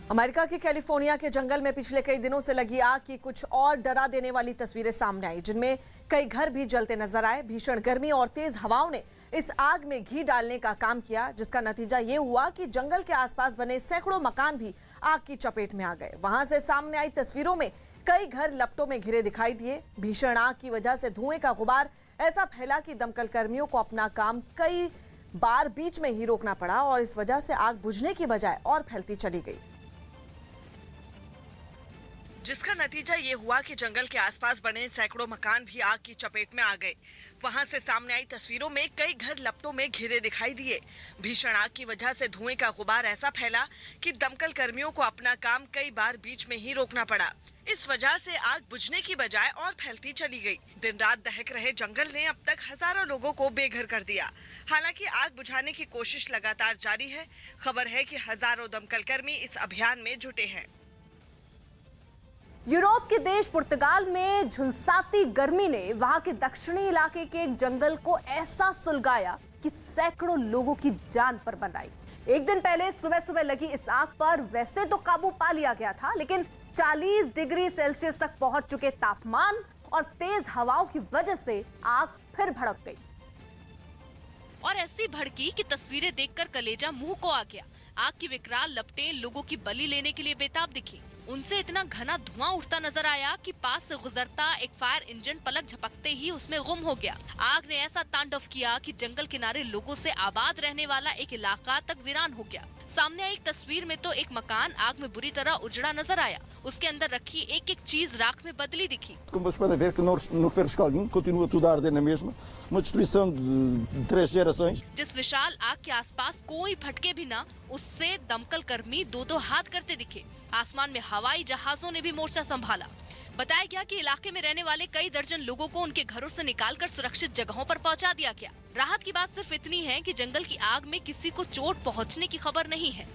America के California के जंगल में पिछले कई दिनों से लगी आग की कुछ और डरा देने वाली तस्वीरें सामने आई, जिनमें कई घर भी जलते नजर आए। भीषण गर्मी और तेज हवाओं ने इस आग में घी डालने का काम किया, जिसका नतीजा ये हुआ कि जंगल के आसपास बने सैकड़ों मकान भी आग की चपेट में आ गए। वहां से सामने आई तस्वीरों में कई घर लपटों में घिरे दिखाई दिए। भीषण आग की वजह से धुएं का गुबार ऐसा फैला कि दमकल कर्मियों को अपना काम कई बार बीच में ही रोकना पड़ा और इस वजह से आग बुझने की बजाय और फैलती चली गई, जिसका नतीजा ये हुआ कि जंगल के आसपास बने सैकड़ों मकान भी आग की चपेट में आ गए। वहां से सामने आई तस्वीरों में कई घर लपटों में घिरे दिखाई दिए। भीषण आग की वजह से धुएं का गुबार ऐसा फैला कि दमकल कर्मियों को अपना काम कई बार बीच में ही रोकना पड़ा। इस वजह से आग बुझने की बजाय और फैलती चली गई। दिन रात दहक रहे जंगल ने अब तक हजारों लोगों को बेघर कर दिया। हालांकि आग बुझाने की कोशिश लगातार जारी है। खबर है कि हजारों दमकल कर्मी इस अभियान में जुटे हैं। यूरोप के देश पुर्तगाल में झुलसाती गर्मी ने वहां के दक्षिणी इलाके के एक जंगल को ऐसा सुलगाया कि सैकड़ों लोगों की जान पर बन आई। एक दिन पहले सुबह सुबह लगी इस आग पर वैसे तो काबू पा लिया गया था, लेकिन 40 डिग्री सेल्सियस तक पहुंच चुके तापमान और तेज हवाओं की वजह से आग फिर भड़क गई और ऐसी भड़की कि तस्वीरें देखकर कलेजा मुंह को आ गया। आग की विकराल लपटें लोगों की बलि लेने के लिए बेताब दिखी। उनसे इतना घना धुआं उठता नजर आया कि पास से गुजरता एक फायर इंजन पलक झपकते ही उसमें गुम हो गया। आग ने ऐसा तांडव किया कि जंगल किनारे लोगों से आबाद रहने वाला एक इलाका तक वीरान हो गया। सामने आई एक तस्वीर में तो एक मकान आग में बुरी तरह उजड़ा नजर आया। उसके अंदर रखी एक एक चीज राख में बदली दिखी। Como se pode ver que no Ferro Escalguinho continua tudo a arder na mesma, uma destruição de 3 gerações. जिस विशाल आग के आसपास कोई फटके भी ना, उससे दमकल कर्मी दो दो हाथ करते दिखे। आसमान में हवाई जहाजों ने भी मोर्चा संभाला। बताया गया कि इलाके में रहने वाले कई दर्जन लोगों को उनके घरों से निकालकर सुरक्षित जगहों पर पहुंचा दिया गया। राहत की बात सिर्फ इतनी है कि जंगल की आग में किसी को चोट पहुंचने की खबर नहीं है।